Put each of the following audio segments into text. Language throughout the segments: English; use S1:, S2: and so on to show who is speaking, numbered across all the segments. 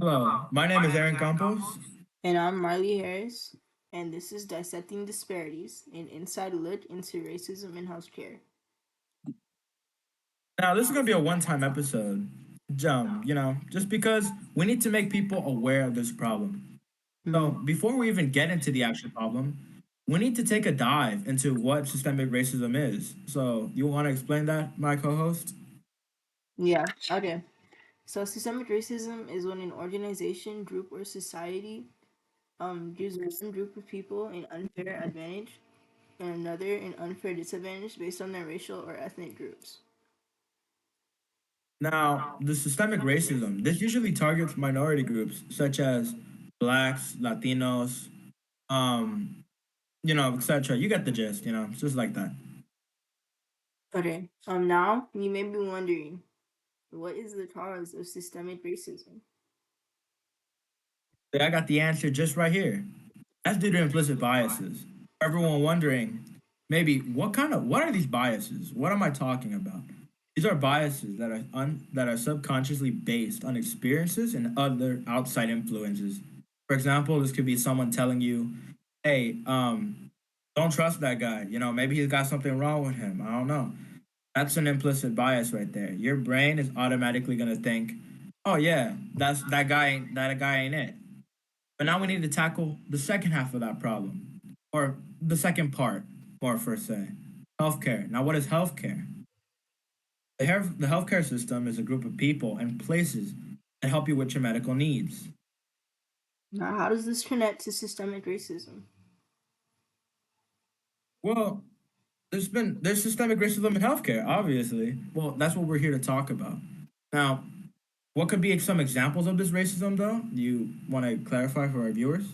S1: Hello, my name is Aaron Campos.
S2: And I'm Marley Harris, and this is Dissecting Disparities, an inside look into racism in healthcare.
S1: Now, this is going to be a one time episode. Just because we need to make people aware of this problem. So,
S2: Hmm.
S1: before we even get into the actual problem, we need to take a dive into what systemic racism is. So, you want to explain that, my co host?
S2: Yeah, okay. So, systemic racism is when an organization, group, or society gives one group of people an unfair advantage and another an unfair disadvantage based on their racial or ethnic groups.
S1: Now, the systemic racism, this usually targets minority groups such as blacks, Latinos, etc. You get the gist, it's just like that.
S2: Okay, now you may be wondering, what is the cause of systemic racism?
S1: I got the answer just right here. That's due to implicit biases. For everyone wondering, maybe what are these biases? What am I talking about? These are biases that are subconsciously based on experiences and other outside influences. For example, this could be someone telling you, "Hey, don't trust that guy. Maybe he's got something wrong with him. I don't know." That's an implicit bias right there. Your brain is automatically gonna think, "Oh yeah, that guy ain't it." But now we need to tackle the second half of that problem, or the second part, more per se. Healthcare. Now, what is healthcare? The healthcare system is a group of people and places that help you with your medical needs.
S2: Now, how does this connect to systemic racism?
S1: Well, there's systemic racism in healthcare, obviously. Well, that's what we're here to talk about. Now, what could be some examples of this racism, though? You want to clarify for our viewers?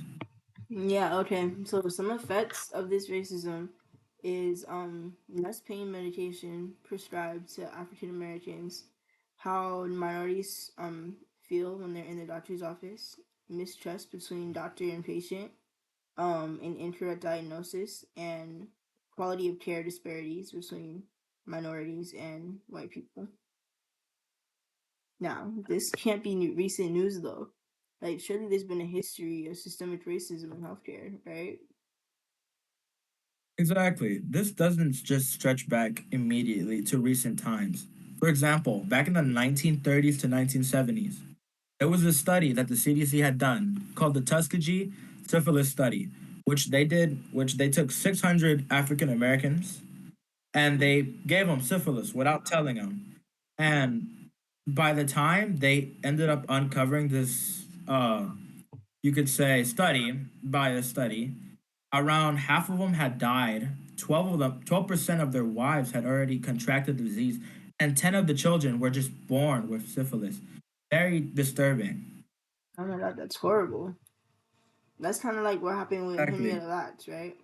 S2: Yeah, okay. So some effects of this racism is less pain medication prescribed to African Americans, how minorities feel when they're in the doctor's office, mistrust between doctor and patient, and incorrect diagnosis, and quality of care disparities between minorities and white people. Now, this can't be recent news though. Like, surely there's been a history of systemic racism in healthcare, right?
S1: Exactly. This doesn't just stretch back immediately to recent times. For example, back in the 1930s to 1970s, there was a study that the CDC had done called the Tuskegee syphilis study, which they took 600 African Americans and they gave them syphilis without telling them. And by the time they ended up uncovering this, you could say, study, around half of them had died. 12% of their wives had already contracted the disease, and 10 of the children were just born with syphilis. Very disturbing.
S2: Oh my god, that's horrible. That's kind of like what happened with
S1: Exactly.
S2: Henrietta Lacks, right?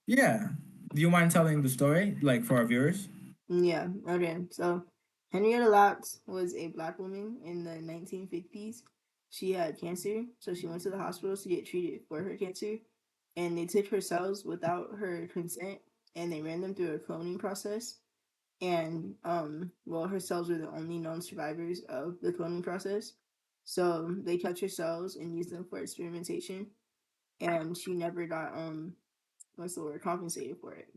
S1: Yeah. Do you mind telling the story, like for our viewers?
S2: Yeah, okay. So Henrietta Lacks was a black woman in the 1950s. She had cancer, so she went to the hospital to get treated for her cancer. And they took her cells without her consent and they ran them through a cloning process. And well, her cells were the only known survivors of the cloning process. So they kept her cells and used them for experimentation. And she never got what's the word, compensated for it.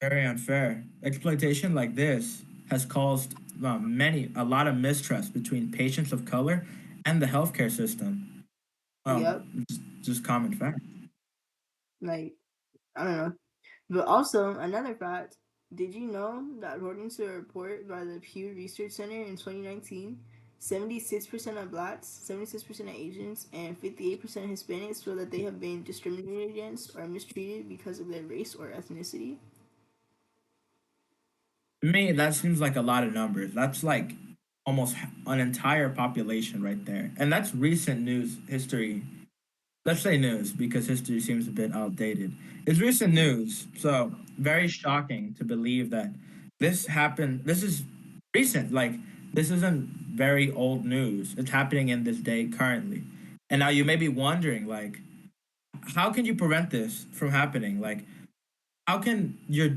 S1: Very unfair. Exploitation like this has caused a lot of mistrust between patients of color and the healthcare system.
S2: Yep.
S1: Just common fact.
S2: Like, I don't know. But also, another fact, did you know that according to a report by the Pew Research Center in 2019, 76% of blacks, 76% of Asians, and 58% of Hispanics feel that they have been discriminated against or mistreated because of their race or ethnicity?
S1: To me, that seems like a lot of numbers. That's like almost an entire population right there. And that's recent news history. Let's say news because history seems a bit outdated. It's recent news, so very shocking to believe that this happened. This is recent. Like, this isn't very old news. It's happening in this day currently. And now you may be wondering, like, how can you prevent this from happening? Like, how can you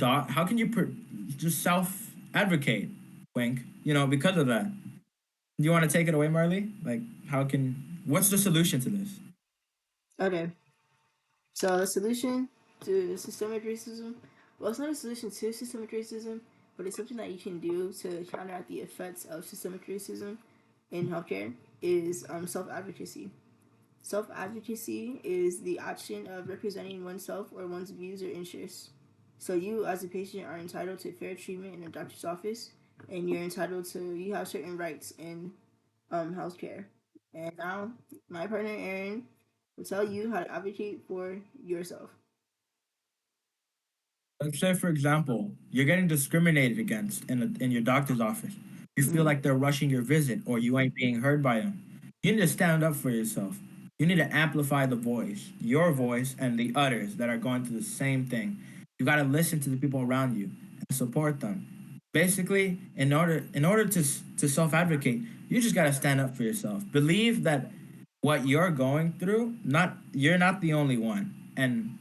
S1: just self advocate, wink, because of that? Do you want to take it away, Marley? Like, what's the solution to this?
S2: Okay, so the solution to systemic racism, well, it's not a solution to systemic racism, but it's something that you can do to counteract the effects of systemic racism in healthcare is self advocacy. Self advocacy is the action of representing oneself or one's views or interests. So you, as a patient, are entitled to fair treatment in a doctor's office, and you have certain rights in healthcare. And now, my partner Aaron will tell you how to advocate for yourself.
S1: Let's say, for example, you're getting discriminated against in your doctor's office. You feel
S2: Mm-hmm.
S1: like they're rushing your visit or you ain't being heard by them. You need to stand up for yourself. You need to amplify the voice, your voice, and the others that are going through the same thing. You got to listen to the people around you and support them. Basically, in order to self advocate, you just got to stand up for yourself. Believe that what you're going through, not you're not the only one, and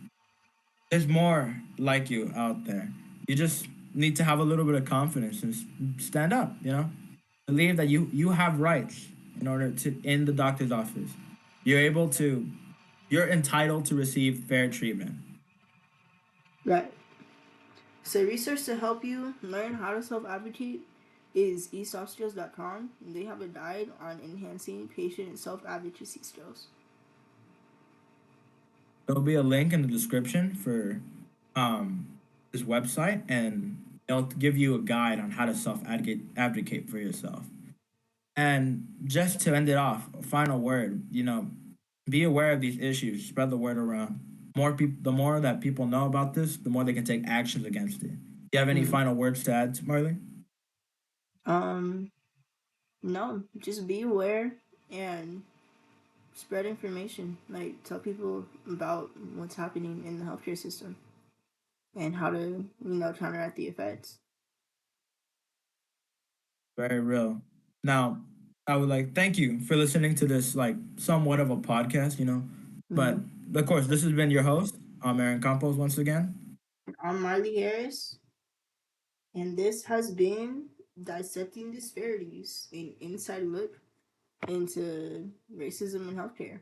S1: there's more like you out there. You just need to have a little bit of confidence and stand up. Believe that you have rights in order to in the doctor's office. You're able to. You're entitled to receive fair treatment.
S2: Right. So research to help you learn how to self advocate is eastsoftskills.com. They have a guide on enhancing patient self advocacy skills.
S1: There'll be a link in the description for um, this website, and they'll give you a guide on how to self advocate for yourself. And just to end it off, a final word, be aware of these issues, spread the word around. More people, the more that people know about this, the more they can take actions against it. Do you have any
S2: Mm.
S1: final words to add, Marley?
S2: Um, no, just be aware and spread information. Like tell people about what's happening in the healthcare system and how to, counteract the effects.
S1: Very real. Now, I would like thank you for listening to this like somewhat of a podcast. But
S2: Mm-hmm.
S1: of course, this has been your host, Aaron Campos once again.
S2: I'm Marley Harris, and this has been Dissecting Disparities, an inside look into racism in healthcare.